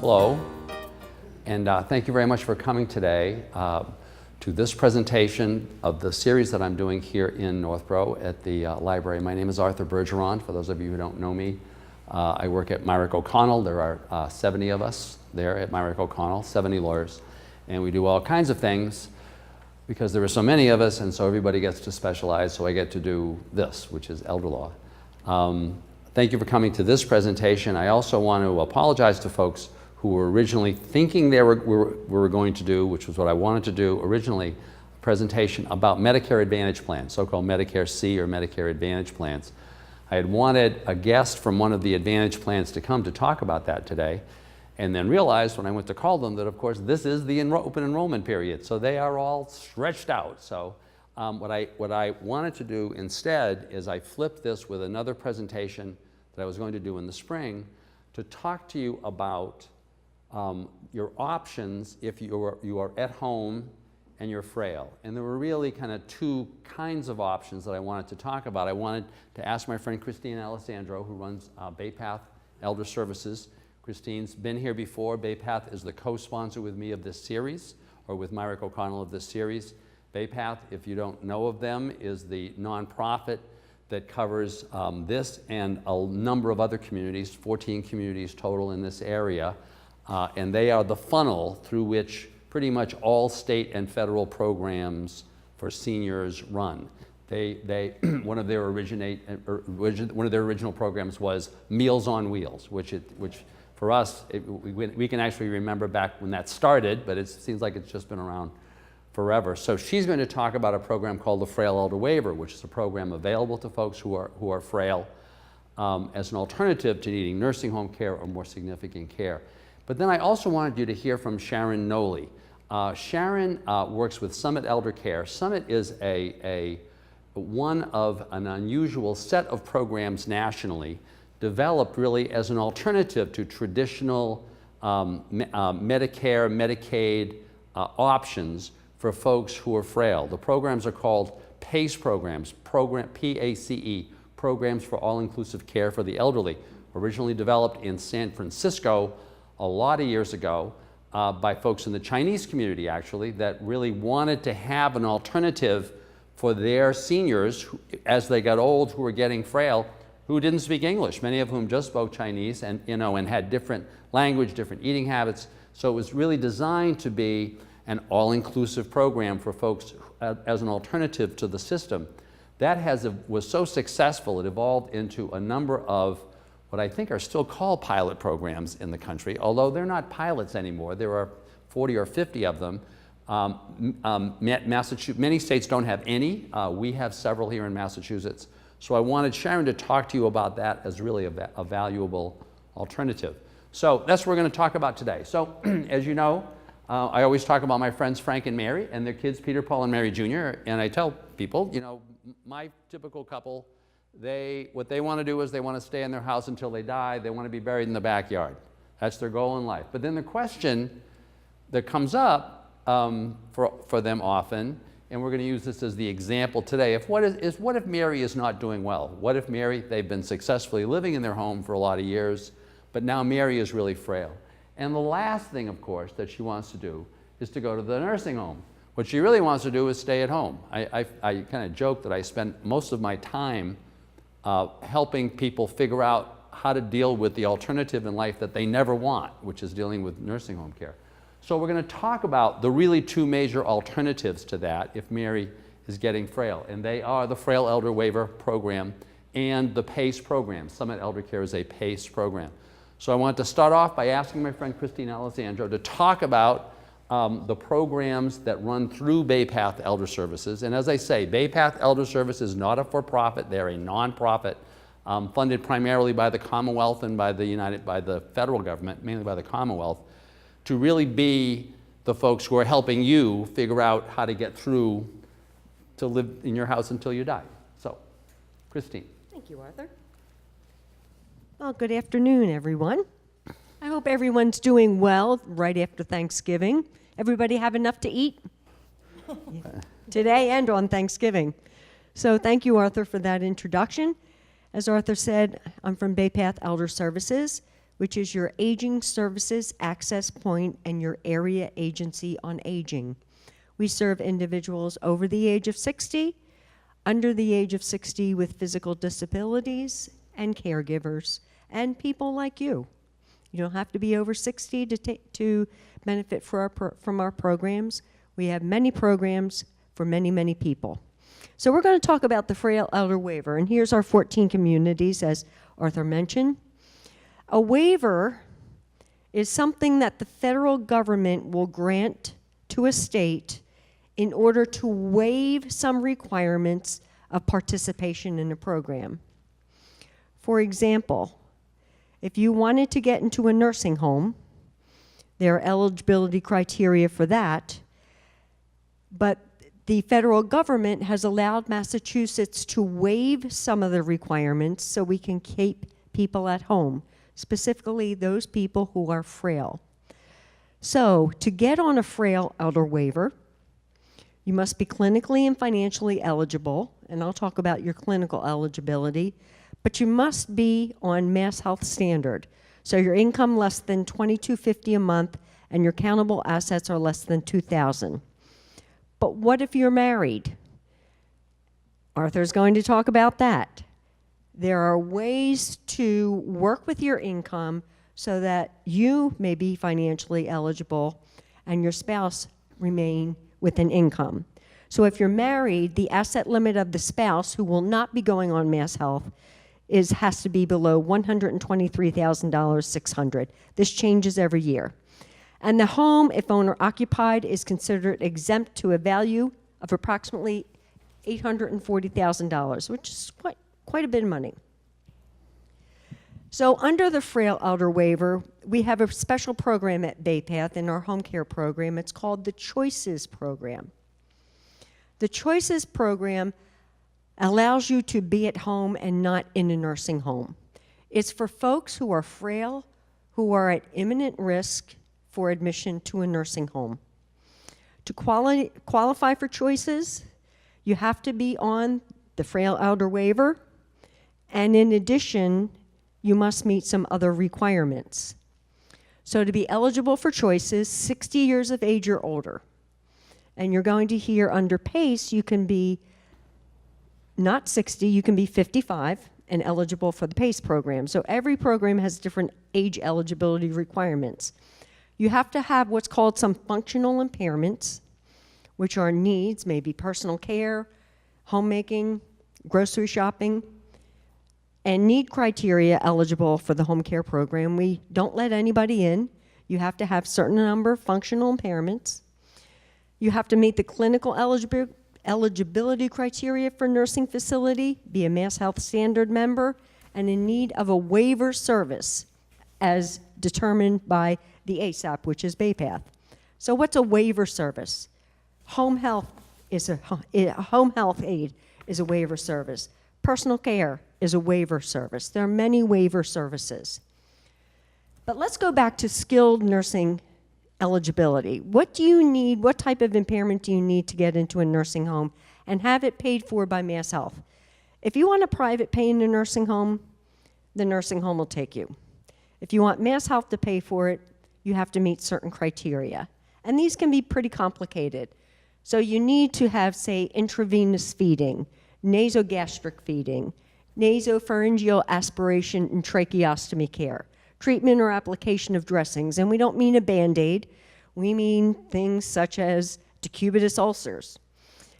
Hello, and thank you very much for coming today to this presentation of the series that I'm doing here in Northborough at the library. My name is Arthur Bergeron. For those of you who don't know me, I work at Myrick O'Connell. There are 70 of us there at Myrick O'Connell, 70 lawyers, and we do all kinds of things because there are so many of us, and so everybody gets to specialize, so I get to do this, which is elder law. Thank you for coming to this presentation. I also want to apologize to folks who were originally thinking we were going to do, which was what I wanted to do originally, a presentation about Medicare Advantage plans, so-called Medicare C or Medicare Advantage plans. I had wanted a guest from one of the Advantage plans to come to talk about that today, and then realized when I went to call them that, of course, this is the open enrollment period, so they are all stretched out. So what I wanted to do instead is I flipped this with another presentation that I was going to do in the spring to talk to you about your options if you are at home and you're frail. And there were really kind of two kinds of options that I wanted to talk about. I wanted to ask my friend Christine Alessandro, who runs Bay Path Elder Services. Christine's been here before. Bay Path is the co-sponsor with me of this series, or with Myrick O'Connell of this series. Bay Path, if you don't know of them, is the nonprofit that covers this and a number of other communities, 14 communities total in this area. And they are the funnel through which pretty much all state and federal programs for seniors run. One of their original programs was Meals on Wheels, which for us, we can actually remember back when that started, but it seems like it's just been around forever. So she's going to talk about a program called the Frail Elder Waiver, which is a program available to folks who are frail as an alternative to needing nursing home care or more significant care. But then I also wanted you to hear from Sharon Noley. Sharon works with Summit Elder Care. Summit is one of an unusual set of programs nationally developed really as an alternative to traditional Medicare, Medicaid options for folks who are frail. The programs are called PACE programs, P-A-C-E, Programs for All-Inclusive Care for the Elderly, originally developed in San Francisco a lot of years ago by folks in the Chinese community, actually, that really wanted to have an alternative for their seniors who, as they got old, who were getting frail, who didn't speak English, many of whom just spoke Chinese and had different language, different eating habits. So it was really designed to be an all-inclusive program for folks as an alternative to the system. That was so successful, it evolved into a number of what I think are still called pilot programs in the country, although they're not pilots anymore. There are 40 or 50 of them. Massachusetts, many states don't have any. We have several here in Massachusetts. So I wanted Sharon to talk to you about that as really a valuable alternative. So that's what we're going to talk about today. So as you know, I always talk about my friends Frank and Mary and their kids, Peter, Paul, and Mary Jr. And I tell people, my typical couple, what they want to do is they want to stay in their house until they die. They want to be buried in the backyard. That's their goal in life. But then the question that comes up for them often, and we're going to use this as the example today, what if Mary is not doing well? What if Mary, they've been successfully living in their home for a lot of years, but now Mary is really frail. And the last thing, of course, that she wants to do is to go to the nursing home. What she really wants to do is stay at home. I kind of joke that I spend most of my time helping people figure out how to deal with the alternative in life that they never want, which is dealing with nursing home care. So we're going to talk about the really two major alternatives to that if Mary is getting frail, and they are the Frail Elder Waiver program and the PACE program. Summit Elder Care is a PACE program. So I want to start off by asking my friend Christine Alessandro to talk about the programs that run through Bay Path Elder Services. And as I say, Bay Path Elder Services is not a for-profit. They're a nonprofit funded primarily by the Commonwealth and by the federal government, mainly by the Commonwealth, to really be the folks who are helping you figure out how to get through to live in your house until you die. So, Christine. Thank you, Arthur. Well, good afternoon, everyone. I hope everyone's doing well right after Thanksgiving. Everybody have enough to eat? Today and on Thanksgiving. So thank you, Arthur, for that introduction. As Arthur said, I'm from Bay Path Elder Services. which is your aging services access point and your area agency on aging. We serve individuals over the age of 60, under the age of 60 with physical disabilities, and caregivers, and people like you. You don't have to be over 60 to benefit from our programs. We have many programs for many, many people. So we're going to talk about the Frail Elder Waiver, and here's our 14 communities, as Arthur mentioned. A waiver is something that the federal government will grant to a state in order to waive some requirements of participation in a program. For example, if you wanted to get into a nursing home, there are eligibility criteria for that, but the federal government has allowed Massachusetts to waive some of the requirements so we can keep people at home, specifically those people who are frail. So to get on a Frail Elder Waiver, you must be clinically and financially eligible, and I'll talk about your clinical eligibility, but you must be on Mass Health Standard. So your income less than $22.50 a month and your countable assets are less than $2,000. But what if you're married? Arthur's going to talk about that. There are ways to work with your income so that you may be financially eligible and your spouse remain with an income. So if you're married, the asset limit of the spouse who will not be going on Mass Health has to be below $123,600. This changes every year. And the home, if owner occupied, is considered exempt to a value of approximately $840,000, which is quite a bit of money. So under the Frail Elder Waiver, we have a special program at BayPath in our home care program. It's called the Choices Program. The Choices Program allows you to be at home and not in a nursing home. It's for folks who are frail, who are at imminent risk for admission to a nursing home. To qualify for Choices, you have to be on the Frail Elder Waiver, and in addition, you must meet some other requirements. So to be eligible for Choices, 60 years of age or older. And you're going to hear under PACE, you can be not 60, you can be 55 and eligible for the PACE program. So every program has different age eligibility requirements. You have to have what's called some functional impairments, which are needs, maybe personal care, homemaking, grocery shopping, and need criteria eligible for the home care program. We don't let anybody in. You have to have certain number of functional impairments. You have to meet the clinical eligibility criteria for nursing facility, be a Mass Health Standard member, and in need of a waiver service as determined by the ASAP, which is BayPath. So what's a waiver service? Home health aid is a waiver service. Personal care is a waiver service. There are many waiver services. But let's go back to skilled nursing eligibility. What do you need, what type of impairment do you need to get into a nursing home and have it paid for by Mass Health? If you want a private pay in a nursing home, the nursing home will take you. If you want Mass Health to pay for it, you have to meet certain criteria. And these can be pretty complicated. So you need to have, say, intravenous feeding, nasogastric feeding, nasopharyngeal aspiration and tracheostomy care, treatment or application of dressings. And we don't mean a Band-Aid. We mean things such as decubitus ulcers,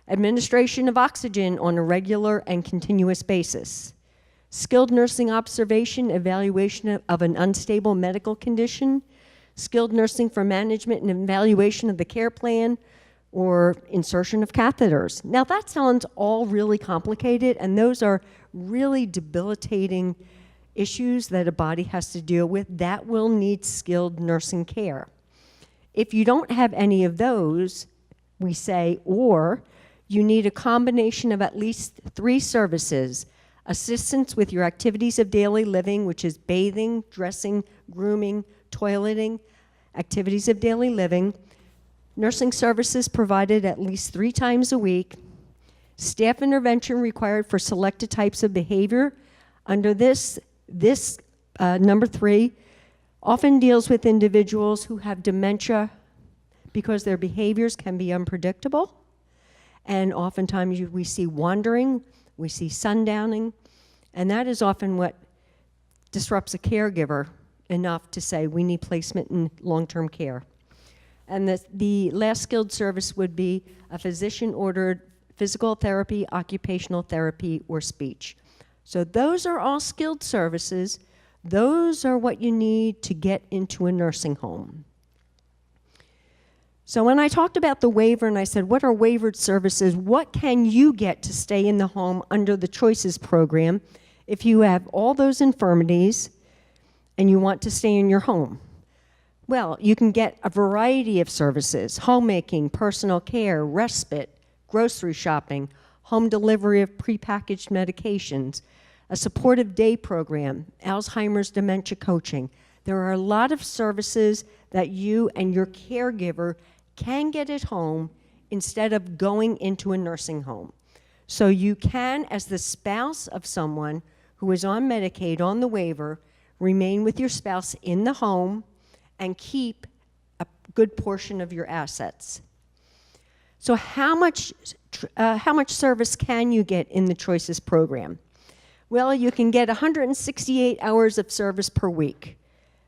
administration of oxygen on a regular and continuous basis, skilled nursing observation, evaluation of an unstable medical condition, skilled nursing for management and evaluation of the care plan, or insertion of catheters. Now that sounds all really complicated, and those are really debilitating issues that a body has to deal with that will need skilled nursing care. If you don't have any of those, we say, or you need a combination of at least 3 services: assistance with your activities of daily living, which is bathing, dressing, grooming, toileting, activities of daily living, nursing services provided at least 3 times a week, staff intervention required for selected types of behavior. Under this number 3, Often deals with individuals who have dementia because their behaviors can be unpredictable. And oftentimes we see wandering, we see sundowning, and that is often what disrupts a caregiver enough to say we need placement in long-term care. And the last skilled service would be a physician-ordered physical therapy, occupational therapy, or speech. So those are all skilled services. Those are what you need to get into a nursing home. So when I talked about the waiver and I said, what are waivered services? What can you get to stay in the home under the Choices program if you have all those infirmities and you want to stay in your home? Well, you can get a variety of services: homemaking, personal care, respite, grocery shopping, home delivery of prepackaged medications, a supportive day program, Alzheimer's dementia coaching. There are a lot of services that you and your caregiver can get at home instead of going into a nursing home. So you can, as the spouse of someone who is on Medicaid on the waiver, remain with your spouse in the home and keep a good portion of your assets. So how much service can you get in the Choices program? Well, you can get 168 hours of service per week,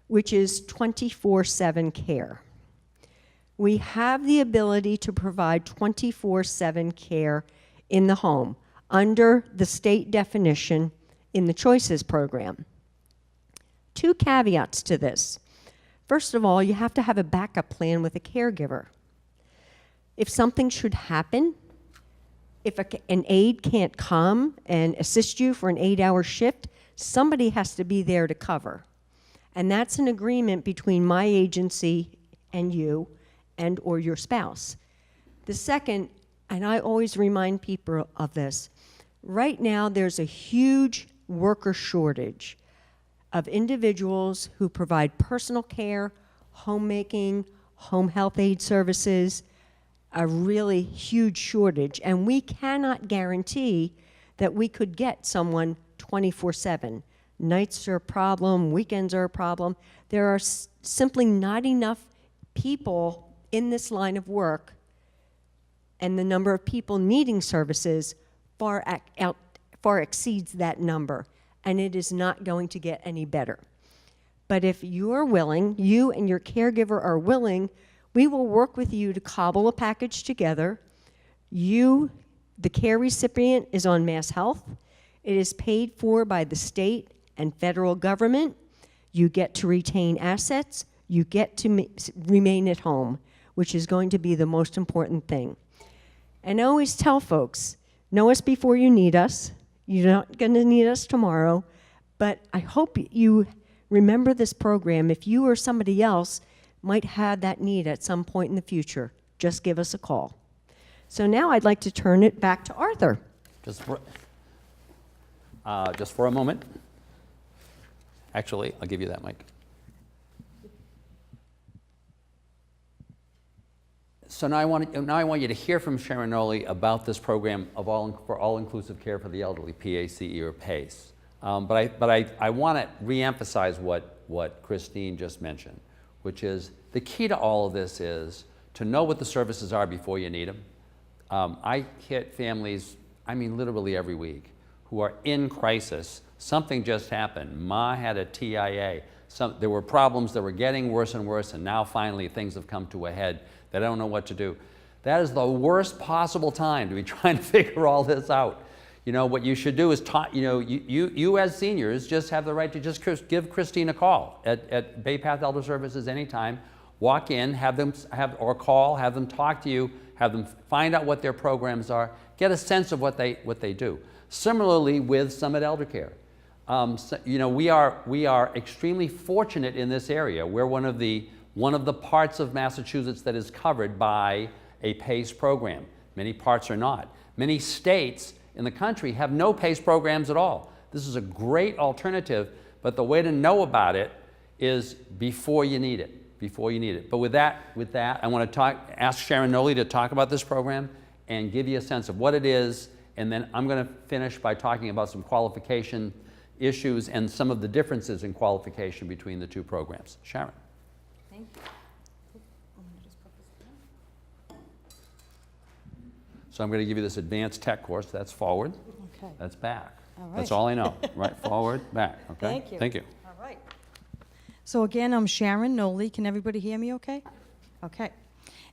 which is 24/7 care. We have the ability to provide 24/7 care in the home under the state definition in the Choices program. Two caveats to this. First of all, you have to have a backup plan with a caregiver. If something should happen, if an aide can't come and assist you for an 8-hour shift, somebody has to be there to cover. And that's an agreement between my agency and you and or your spouse. The second, and I always remind people of this, right now there's a huge worker shortage of individuals who provide personal care, homemaking, home health aid services, a really huge shortage, and we cannot guarantee that we could get someone 24/7. Nights are a problem, weekends are a problem. There are simply not enough people in this line of work, and the number of people needing services far exceeds that number, and it is not going to get any better. But if you are willing, you and your caregiver are willing, we will work with you to cobble a package together. You, the care recipient, is on Mass Health. It is paid for by the state and federal government. You get to retain assets. You get to remain at home, which is going to be the most important thing. And I always tell folks, know us before you need us. You're not going to need us tomorrow, but I hope you remember this program. If you or somebody else might have that need at some point in the future, just give us a call. So now I'd like to turn it back to Arthur. Just for a moment. Actually, I'll give you that mic. So now I want you to hear from Sharon Noley about this program of for all-inclusive care for the elderly, PACE or PACE. But I want to reemphasize what Christine just mentioned, which is the key to all of this is to know what the services are before you need them. I hit families, I mean literally every week, who are in crisis. Something just happened. Ma had a TIA. There were problems that were getting worse and worse, and now finally things have come to a head. They don't know what to do. That is the worst possible time to be trying to figure all this out. You know, what you should do is you as seniors just have the right to just give Christine a call at Bay Path Elder Services anytime. Walk in, have them talk to you, have them find out what their programs are, get a sense of what they do. Similarly with Summit Elder Care. We are extremely fortunate in this area. We're one of the parts of Massachusetts that is covered by a PACE program. Many parts are not. Many states in the country have no PACE programs at all. This is a great alternative, but the way to know about it is before you need it. But with that, I want to ask Sharon Noley to talk about this program and give you a sense of what it is, and then I'm going to finish by talking about some qualification issues and some of the differences in qualification between the two programs. Sharon. Thank you. So I'm going to give you this advanced tech course. That's forward. Okay. That's back. All That's right. all I know. Right, forward, back. Okay. Thank you. Thank you. All right. So again, I'm Sharon Noley. Can everybody hear me okay? Okay.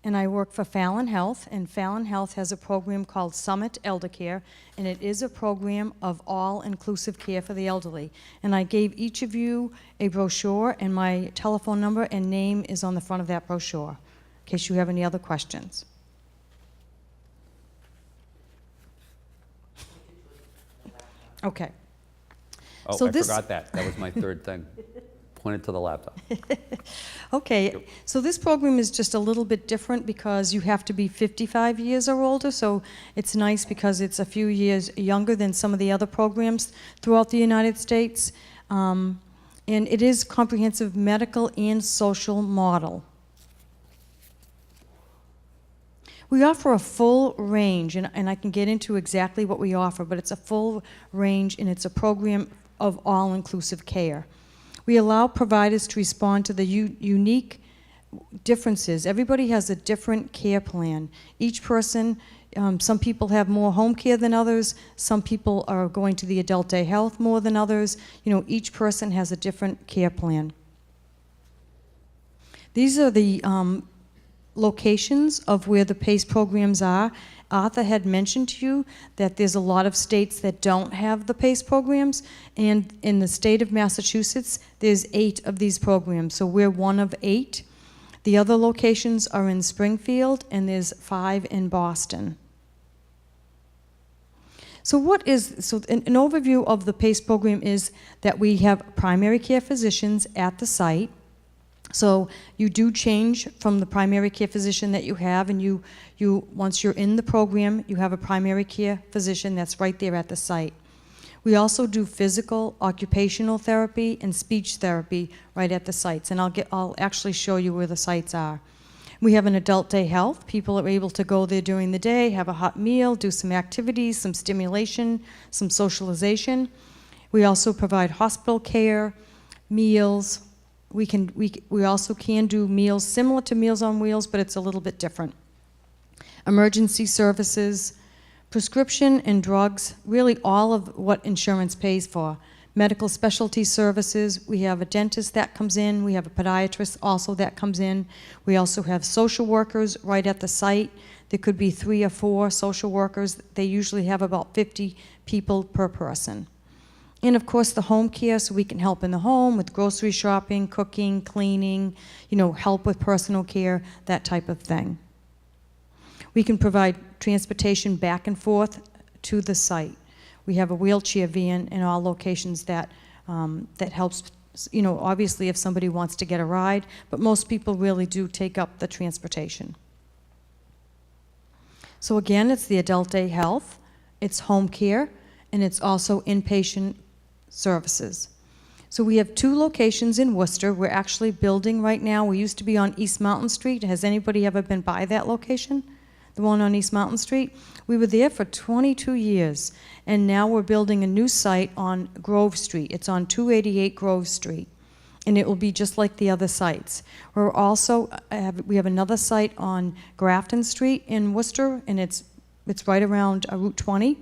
And I work for Fallon Health, and Fallon Health has a program called Summit Elder Care, and it is a program of all-inclusive care for the elderly. And I gave each of you a brochure, and my telephone number and name is on the front of that brochure, in case you have any other questions. Okay. Oh, So I this- forgot that. That was my third thing. Point it to the laptop. Okay, so this program is just a little bit different because you have to be 55 years or older, so it's nice because it's a few years younger than some of the other programs throughout the United States. And it is comprehensive medical and social model. We offer a full range, and I can get into exactly what we offer, but it's a full range and it's a program of all-inclusive care. We allow providers to respond to the unique differences. Everybody has a different care plan. Each person, some people have more home care than others. Some people are going to the adult day health more than others. You know, each person has a different care plan. These are the locations of where the PACE programs are. Arthur had mentioned to you that there's a lot of states that don't have the PACE programs, and in the state of Massachusetts, there's 8 of these programs, so we're one of 8. The other locations are in Springfield, and there's 5 in Boston. So an overview of the PACE program is that we have primary care physicians at the site. So you do change from the primary care physician that you have, and you once you're in the program, you have a primary care physician that's right there at the site. We also do physical, occupational therapy, and speech therapy right at the sites, and I'll actually show you where the sites are. We have an adult day health. People are able to go there during the day, have a hot meal, do some activities, some stimulation, some socialization. We also provide hospital care, meals. We also can do meals similar to Meals on Wheels, but it's a little bit different. Emergency services, prescription and drugs, really all of what insurance pays for. Medical specialty services, we have a dentist that comes in, we have a podiatrist also that comes in. We also have social workers right at the site. There could be 3 or 4 social workers. They usually have about 50 people per person. And of course the home care, so we can help in the home with grocery shopping, cooking, cleaning, you know, help with personal care, that type of thing. We can provide transportation back and forth to the site. We have a wheelchair van in all locations that helps, you know, obviously if somebody wants to get a ride, but most people really do take up the transportation. So again, it's the adult day health, it's home care, and it's also inpatient services. So we have 2 locations in Worcester. We're actually building right now. We used to be on East Mountain Street. Has anybody ever been by that location? The one on East Mountain Street? We were there for 22 years, and now we're building a new site on Grove Street. It's on 288 Grove Street, and it will be just like the other sites. We're also, we have another site on Grafton Street in Worcester, and it's right around Route 20,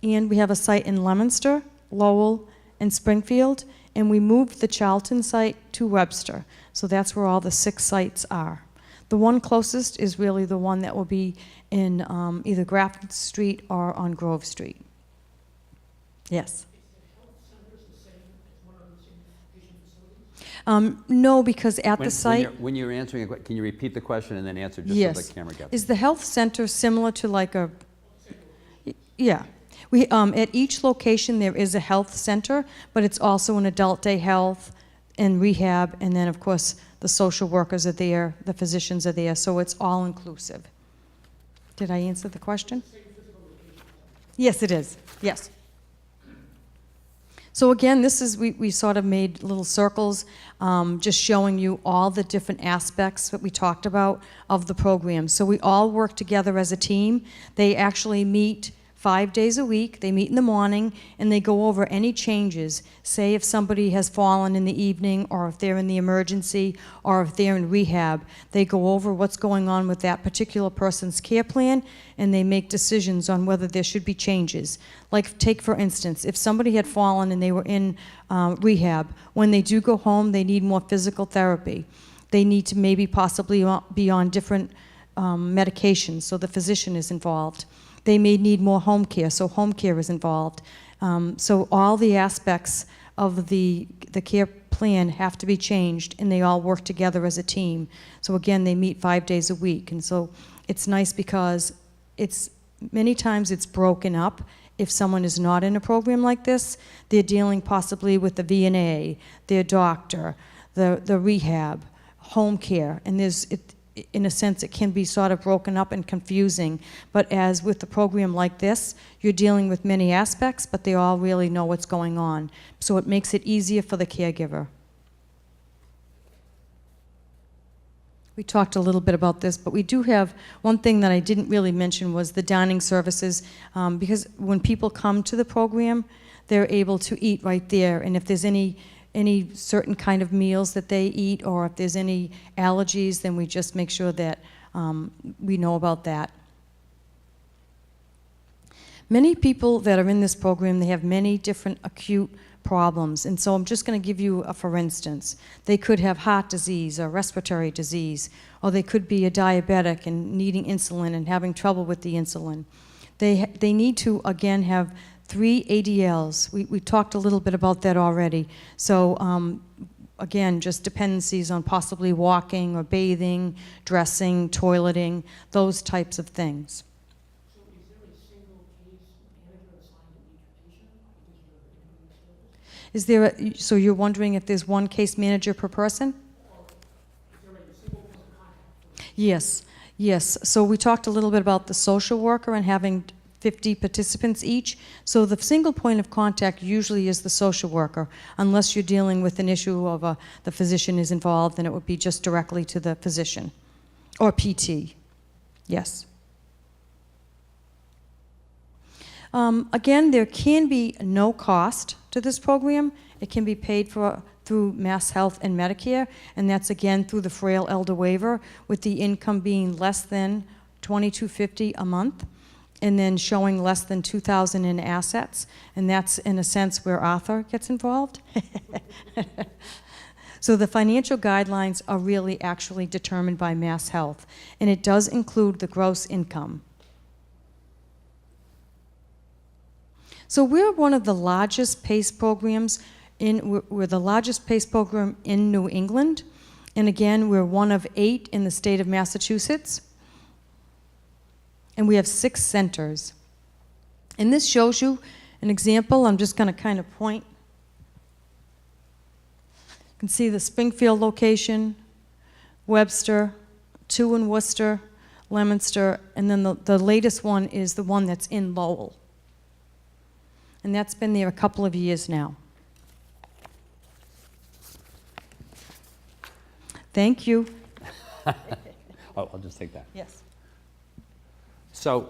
and we have a site in Leominster, Lowell, and Springfield, and we moved the Charlton site to Webster. So that's where all the 6 sites are. The one closest is really the one that will be in either Grafton Street or on Grove Street. Yes? No, because at the site... When you're answering, can you repeat the question and then answer just Yes. so the camera gets it? Is the health center similar to like a... Yeah. We, at each location there is a health center, but it's also an adult day health and rehab, and then of course the social workers are there, the physicians are there, so it's all inclusive. Did I answer the question? Yes, it is. Yes. So again, this is, we sort of made little circles, just showing you all the different aspects that we talked about of the program. So we all work together as a team. They actually meet 5 days a week. They meet in the morning and they go over any changes. Say if somebody has fallen in the evening, or if they're in the emergency, or if they're in rehab, they go over what's going on with that particular person's care plan, and they make decisions on whether there should be changes. Like, take for instance, if somebody had fallen and they were in rehab, when they do go home, they need more physical therapy. They need to maybe possibly be on different medications, so the physician is involved. They may need more home care, so home care is involved. So all the aspects of the care plan have to be changed, and they all work together as a team. So again, they meet 5 days a week, and so it's nice because many times it's broken up. If someone is not in a program like this, they're dealing possibly with the VNA, their doctor, the rehab, home care, and in a sense, it can be sort of broken up and confusing. But as with a program like this, you're dealing with many aspects, but they all really know what's going on. So it makes it easier for the caregiver. We talked a little bit about this, but we do have one thing that I didn't really mention was the dining services, because when people come to the program, they're able to eat right there, and if there's any certain kind of meals that they eat, or if there's any allergies, then we just make sure that we know about that. Many people that are in this program, they have many different acute problems, and so I'm just going to give you a for instance. They could have heart disease or respiratory disease, or they could be a diabetic and needing insulin and having trouble with the insulin. They need to, again, have 3 ADLs. We talked a little bit about that already. So again, just dependencies on possibly walking or bathing, dressing, toileting, those types of things. So is there a single case manager assigned to each patient? Is there so you're wondering if there's one case manager per person? Or is there a single point of contact? Yes. So we talked a little bit about the social worker and having 50 participants each. So the single point of contact usually is the social worker, unless you're dealing with an issue of the physician is involved, then it would be just directly to the physician. Or PT, yes. Again, there can be no cost to this program. It can be paid for through Mass Health and Medicare, and that's again through the Frail Elder Waiver, with the income being less than $2,250 a month, and then showing less than $2,000 in assets, and that's in a sense where Arthur gets involved. So the financial guidelines are really actually determined by Mass Health, and it does include the gross income. So we're one of the largest PACE programs we're the largest PACE program in New England, and again, we're one of 8 in the state of Massachusetts. And we have 6 centers. And this shows you an example. I'm just going to kind of point. You can see the Springfield location, Webster, 2 in Worcester, Leominster, and then the latest one is the one that's in Lowell. And that's been there a couple of years now. Thank you. I'll just take that. Yes. So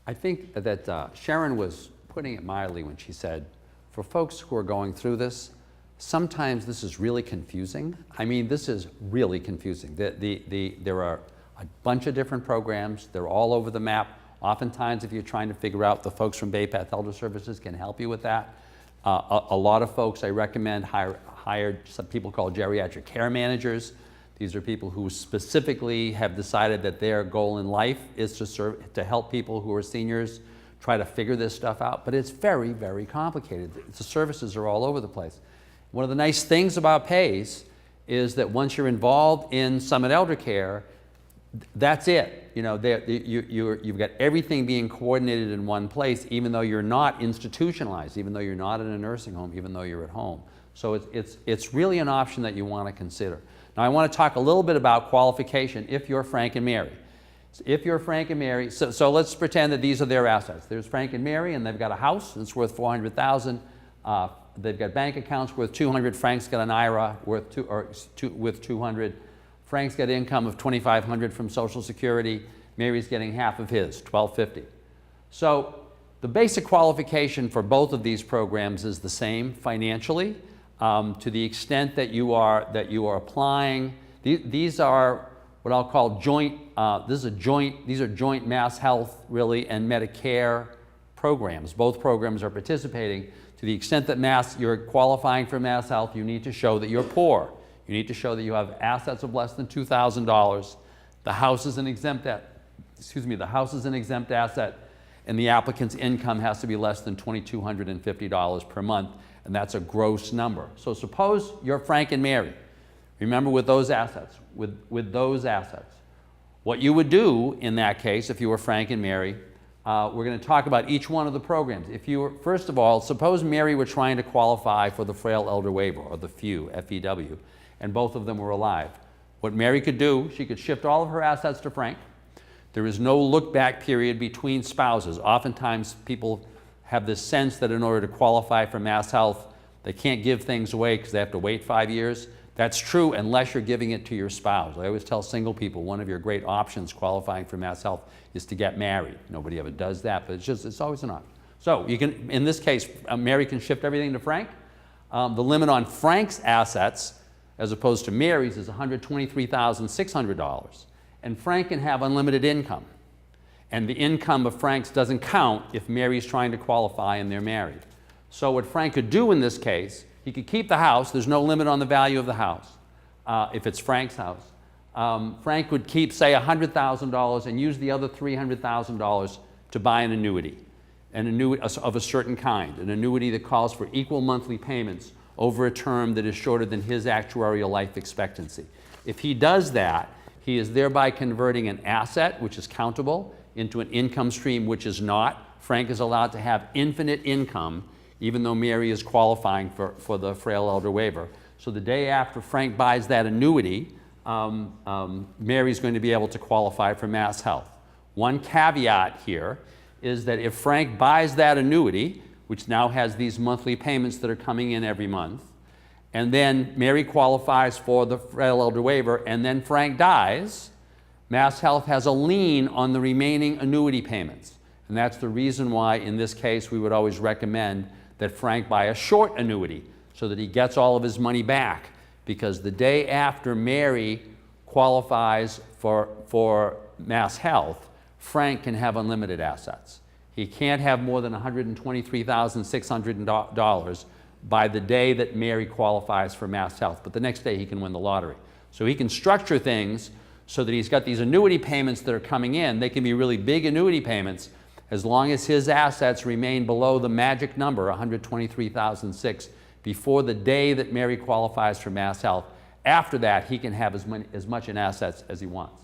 I think that Sharon was putting it mildly when she said, for folks who are going through this, sometimes this is really confusing. I mean, this is really confusing. There are a bunch of different programs. They're all over the map. Oftentimes, if you're trying to figure out, the folks from Bay Path Elder Services can help you with that. A lot of folks I recommend hired some people called geriatric care managers. These are people who specifically have decided that their goal in life is to help people who are seniors try to figure this stuff out. But it's very, very complicated. The services are all over the place. One of the nice things about PACE is that once you're involved in Summit Elder Care, that's it. You know, you've got everything being coordinated in one place, even though you're not institutionalized, even though you're not in a nursing home, even though you're at home. So it's really an option that you want to consider. Now I want to talk a little bit about qualification if you're Frank and Mary. So if you're Frank and Mary, so let's pretend that these are their assets. There's Frank and Mary, and they've got a house that's worth $400,000. They've got bank accounts worth $200. Frank's got an IRA worth with $200. Frank's got income of $2,500 from Social Security. Mary's getting half of his, $1,250. So the basic qualification for both of these programs is the same financially. To the extent that you are applying, these are what I'll call joint. These are joint Mass Health really and Medicare programs. Both programs are participating. To the extent that you're qualifying for Mass Health, you need to show that you're poor. You need to show that you have assets of less than $2,000. The house is an exempt asset, and the applicant's income has to be less than $2,250 per month, and that's a gross number. So suppose you're Frank and Mary. Remember, with those assets, what you would do in that case, if you were Frank and Mary, we're going to talk about each one of the programs. If you were, first of all, suppose Mary were trying to qualify for the Frail Elder Waiver, or the FEW, F-E-W, and both of them were alive. What Mary could do, she could shift all of her assets to Frank. There is no look-back period between spouses. Oftentimes, people have this sense that in order to qualify for Mass Health, they can't give things away because they have to wait 5 years. That's true unless you're giving it to your spouse. I always tell single people, one of your great options qualifying for Mass Health is to get married. Nobody ever does that, but it's always an option. So you can, in this case, Mary can shift everything to Frank. The limit on Frank's assets, as opposed to Mary's, is $123,600. And Frank can have unlimited income. And the income of Frank's doesn't count if Mary's trying to qualify and they're married. So what Frank could do in this case, he could keep the house. There's no limit on the value of the house if it's Frank's house. Frank would keep, say, $100,000 and use the other $300,000 to buy an annuity of a certain kind, an annuity that calls for equal monthly payments over a term that is shorter than his actuarial life expectancy. If he does that, he is thereby converting an asset, which is countable, into an income stream, which is not. Frank is allowed to have infinite income, even though Mary is qualifying for the Frail Elder Waiver. So the day after Frank buys that annuity, Mary's going to be able to qualify for Mass Health. One caveat here is that if Frank buys that annuity, which now has these monthly payments that are coming in every month, and then Mary qualifies for the Frail Elder Waiver, and then Frank dies, Mass Health has a lien on the remaining annuity payments. And that's the reason why, in this case, we would always recommend that Frank buy a short annuity so that he gets all of his money back. Because the day after Mary qualifies for Mass Health, Frank can have unlimited assets. He can't have more than $123,600 by the day that Mary qualifies for Mass Health, but the next day he can win the lottery. So he can structure things so that he's got these annuity payments that are coming in. They can be really big annuity payments as long as his assets remain below the magic number, $123,600, before the day that Mary qualifies for Mass Health. After that, he can have as much in assets as he wants.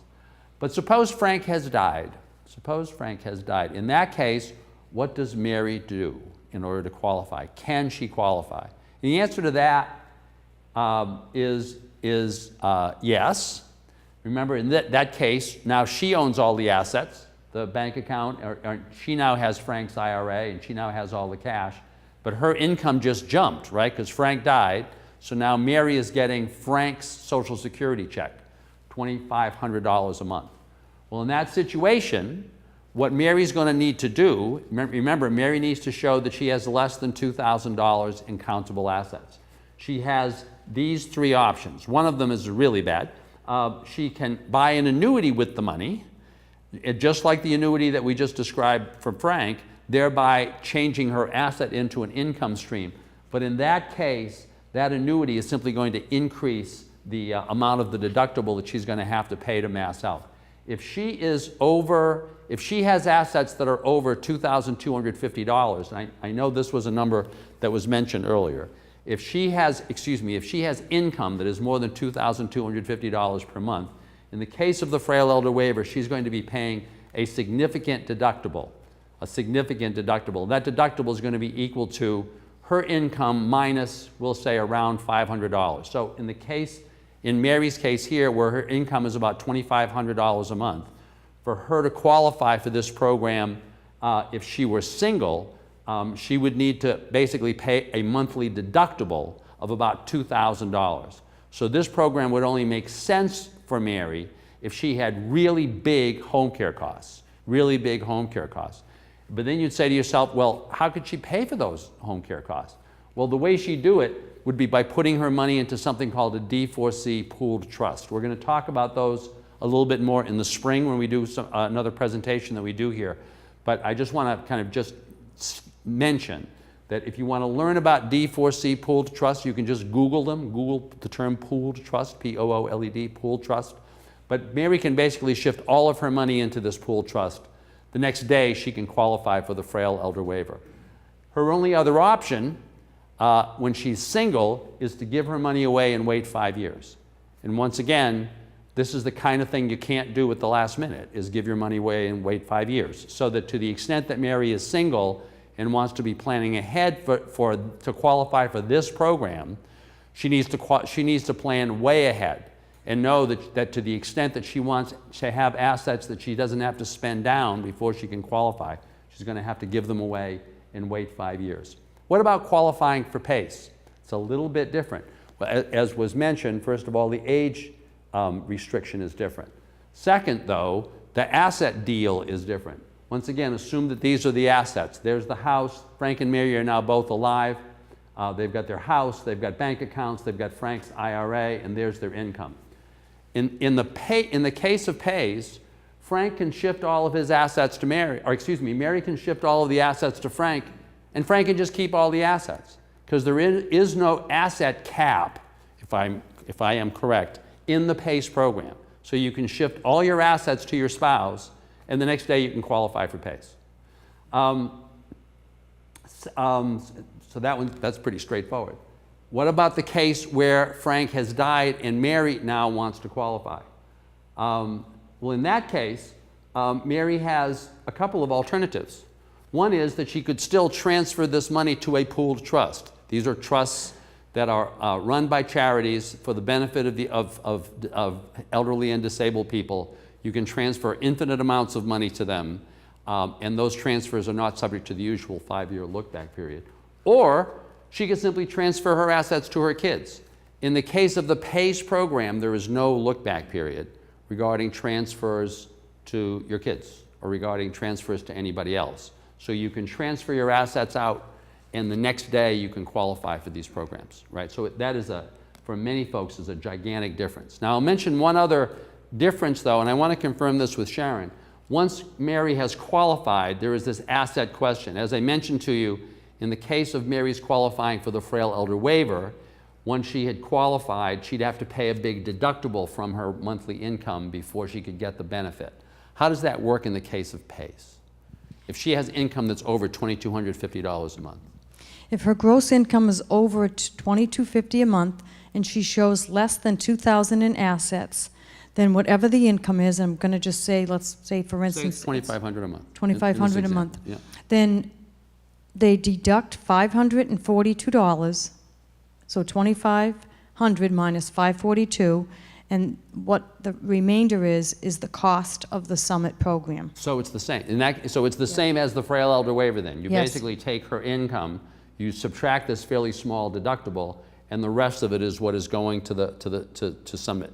But suppose Frank has died. Suppose Frank has died. In that case, what does Mary do in order to qualify? Can she qualify? And the answer to that is yes. Remember, in that case, now she owns all the assets, the bank account, or she now has Frank's IRA, and she now has all the cash. But her income just jumped, right? Because Frank died. So now Mary is getting Frank's Social Security check, $2,500 a month. Well, in that situation, what Mary's going to need to do, remember, Mary needs to show that she has less than $2,000 in countable assets. She has these three options. One of them is really bad. She can buy an annuity with the money, just like the annuity that we just described for Frank, thereby changing her asset into an income stream. But in that case, that annuity is simply going to increase the amount of the deductible that she's going to have to pay to Mass Health. If she has assets that are over $2,250, and I know this was a number that was mentioned earlier, if she has income that is more than $2,250 per month, in the case of the Frail Elder Waiver, she's going to be paying a significant deductible. That deductible is going to be equal to her income minus, we'll say, around $500. So in Mary's case here, where her income is about $2,500 a month, for her to qualify for this program, if she were single, she would need to basically pay a monthly deductible of about $2,000. So this program would only make sense for Mary if she had really big home care costs, But then you'd say to yourself, well, how could she pay for those home care costs? Well, the way she'd do it would be by putting her money into something called a D4C pooled trust. We're going to talk about those a little bit more in the spring when we do another presentation that we do here. But I just want to kind of just mention that if you want to learn about D4C pooled trust, you can just Google them. Google the term pooled trust, P-O-O-L-E-D, pooled trust. But Mary can basically shift all of her money into this pooled trust. The next day, she can qualify for the Frail Elder Waiver. Her only other option when she's single is to give her money away and wait 5 years. And once again, this is the kind of thing you can't do at the last minute, is give your money away and wait 5 years. So that to the extent that Mary is single and wants to be planning ahead to qualify for this program, she needs to plan way ahead and know that to the extent that she wants to have assets that she doesn't have to spend down before she can qualify, she's going to have to give them away and wait 5 years. What about qualifying for PACE? It's a little bit different. As was mentioned, first of all, the age restriction is different. Second, though, the asset deal is different. Once again, assume that these are the assets. There's the house. Frank and Mary are now both alive. They've got their house, they've got bank accounts, they've got Frank's IRA, and there's their income. In the case of PACE, Frank can shift all of his assets to Mary, or excuse me, Mary can shift all of the assets to Frank, and Frank can just keep all the assets, because there is no asset cap, if I am correct, in the PACE program. So you can shift all your assets to your spouse, and the next day you can qualify for PACE. So that's pretty straightforward. What about the case where Frank has died and Mary now wants to qualify? Well, in that case, Mary has a couple of alternatives. One is that she could still transfer this money to a pooled trust. These are trusts that are run by charities for the benefit of elderly and disabled people. You can transfer infinite amounts of money to them, and those transfers are not subject to the usual 5-year look-back period. Or she could simply transfer her assets to her kids. In the case of the PACE program, there is no look-back period regarding transfers to your kids or regarding transfers to anybody else. So you can transfer your assets out, and the next day you can qualify for these programs, right? So that is, for many folks, is a gigantic difference. Now I'll mention one other difference though, and I want to confirm this with Sharon. Once Mary has qualified, there is this asset question. As I mentioned to you, in the case of Mary's qualifying for the Frail Elder Waiver, once she had qualified, she'd have to pay a big deductible from her monthly income before she could get the benefit. How does that work in the case of PACE? If she has income that's over $2,250 a month. If her gross income is over $2,250 a month and she shows less than $2,000 in assets, then whatever the income is, I'm going to just say, let's say for instance, say $2,500 a month. $2,500 a month. Yeah. Then they deduct $542, so $2,500 minus $542, and what the remainder is the cost of the Summit program. So it's the same. So it's the same as the Frail Elder Waiver then. You Yes. basically take her income, you subtract this fairly small deductible, and the rest of it is what is going to Summit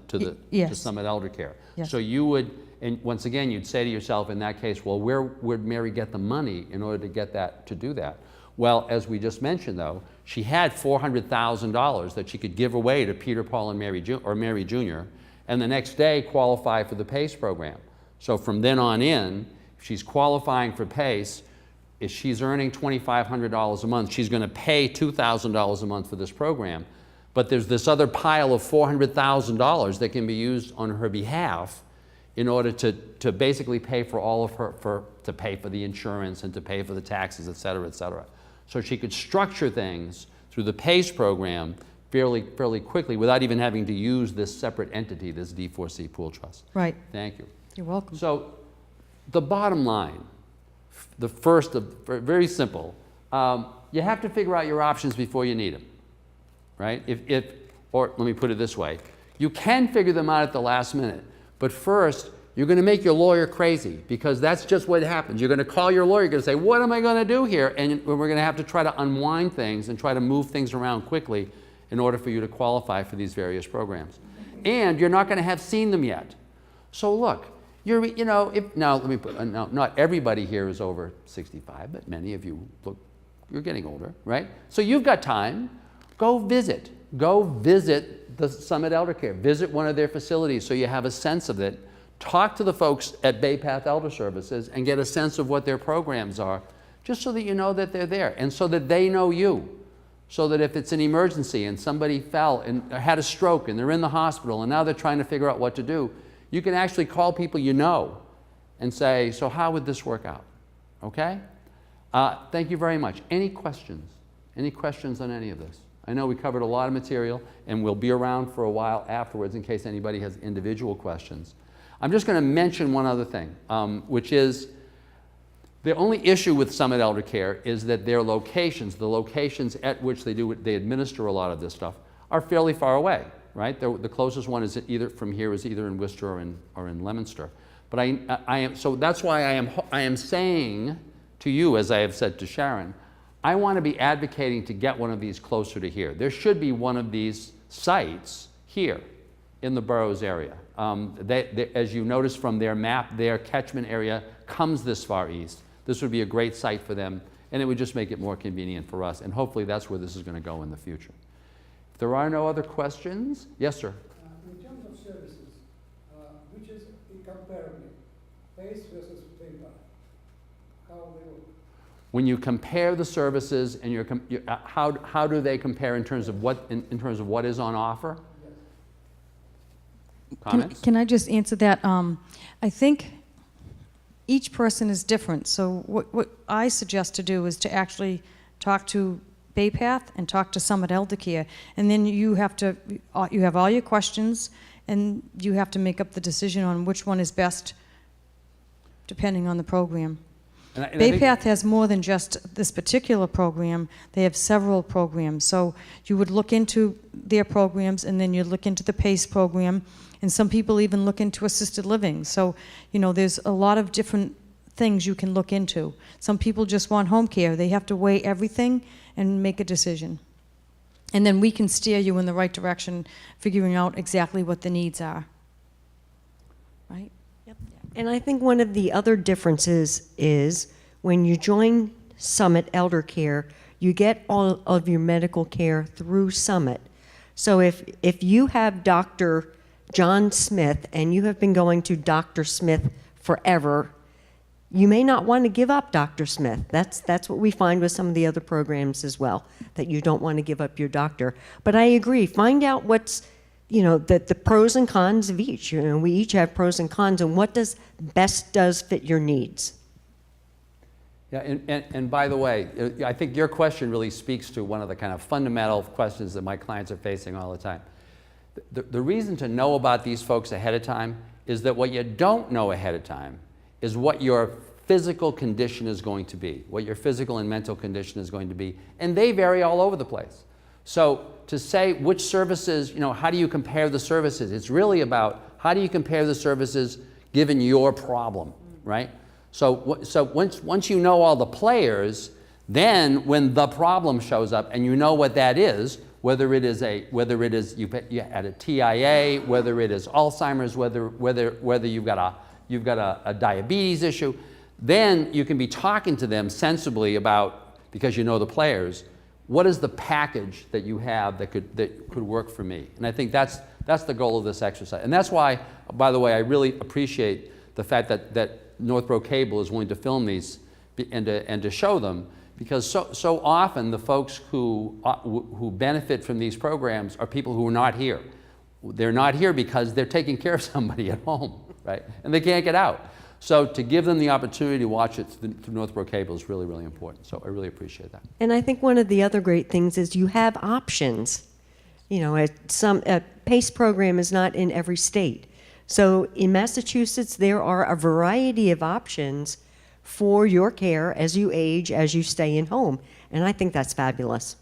Yes. Summit Elder Care. Yes. So you would, and once again, you'd say to yourself in that case, well, where would Mary get the money in order to do that? Well, as we just mentioned though, she had $400,000 that she could give away to Peter, Paul, and Mary Jr., and the next day qualify for the PACE program. So from then on in, if she's qualifying for PACE, if she's earning $2,500 a month, she's going to pay $2,000 a month for this program. But there's this other pile of $400,000 that can be used on her behalf in order to basically pay for all of to pay for the insurance and to pay for the taxes, et cetera, et cetera. So she could structure things through the PACE program fairly quickly without even having to use this separate entity, this D4C pool trust. Right. Thank you. You're welcome. So the bottom line, the first, very simple, you have to figure out your options before you need them, right? Or let me put it this way, you can figure them out at the last minute, but first, you're going to make your lawyer crazy, because that's just what happens. You're going to call your lawyer, you're going to say, what am I going to do here? And we're going to have to try to unwind things and try to move things around quickly in order for you to qualify for these various programs. And you're not going to have seen them yet. So look, you know, if, now let me put, no, not everybody here is over 65, but many of you look, you're getting older, right? So you've got time. Go visit the Summit Elder Care. Visit one of their facilities so you have a sense of it. Talk to the folks at Bay Path Elder Services and get a sense of what their programs are, just so that you know that they're there and so that they know you. So that if it's an emergency and somebody fell and had a stroke and they're in the hospital and now they're trying to figure out what to do, you can actually call people you know and say, so how would this work out? Okay? Thank you very much. Any questions? Any questions on any of this? I know we covered a lot of material and we'll be around for a while afterwards in case anybody has individual questions. I'm just going to mention one other thing, which is the only issue with Summit Elder Care is that their locations, the locations at which they administer a lot of this stuff, are fairly far away, right? The closest one is either from here is either in Worcester or in Leominster. But so that's why I am saying to you, as I have said to Sharon, I want to be advocating to get one of these closer to here. There should be one of these sites here in the boroughs area. As you notice from their map, their catchment area comes this far east. This would be a great site for them, and it would just make it more convenient for us, and hopefully that's where this is going to go in the future. If there are no other questions, yes, sir? In terms of services, which is comparable, PACE versus Waiver, how they work? When you compare the services, and how do they compare in terms of what is on offer? Yes. Comments? Can I just answer that? I think each person is different. So what I suggest to do is to actually talk to Bay Path and talk to Summit Elder Care, and then you have all your questions, and you have to make up the decision on which one is best, depending on the program. Bay Path has more than just this particular program. They have several programs. So you would look into their programs, and then you look into the PACE program, and some people even look into assisted living. So, you know, there's a lot of different things you can look into. Some people just want home care. They have to weigh everything and make a decision. And then we can steer you in the right direction, figuring out exactly what the needs are. Right? Yep. And I think one of the other differences is when you join Summit Elder Care, you get all of your medical care through Summit. So if you have Dr. John Smith and you have been going to Dr. Smith forever, you may not want to give up Dr. Smith. That's what we find with some of the other programs as well, that you don't want to give up your doctor. But I agree, find out what's, you know, the pros and cons of each. You know, we each have pros and cons, and what best does fit your needs. Yeah, and by the way, I think your question really speaks to one of the kind of fundamental questions that my clients are facing all the time. The reason to know about these folks ahead of time is that what you don't know ahead of time is what your physical condition is going to be, what your physical and mental condition is going to be, and they vary all over the place. So to say which services, you know, how do you compare the services? It's really about how do you compare the services given your problem, right? So once you know all the players, then when the problem shows up and you know what that is, whether it is you had a TIA, whether it is Alzheimer's, whether you've got a diabetes issue, then you can be talking to them sensibly about, because you know the players, what is the package that you have that could work for me? And I think that's the goal of this exercise. And that's why, by the way, I really appreciate the fact that Northborough Cable is willing to film these and to show them, because so often the folks who benefit from these programs are people who are not here. They're not here because they're taking care of somebody at home, right? And they can't get out. So to give them the opportunity to watch it through Northborough Cable is really, really important. So I really appreciate that. And I think one of the other great things is you have options. You know, a PACE program is not in every state. So in Massachusetts, there are a variety of options for your care as you age, as you stay in home. And I think that's fabulous.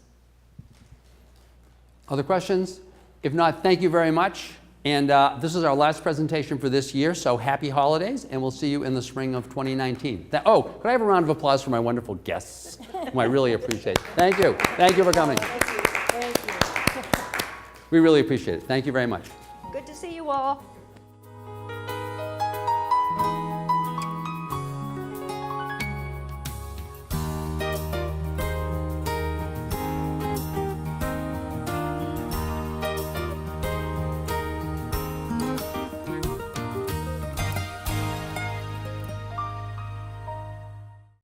Other questions? If not, thank you very much. And this is our last presentation for this year, so happy holidays, and we'll see you in the spring of 2019. Could I have a round of applause for my wonderful guests, whom I really appreciate. Thank you. Thank you for coming. Thank you. We really appreciate it. Thank you very much. Good to see you all.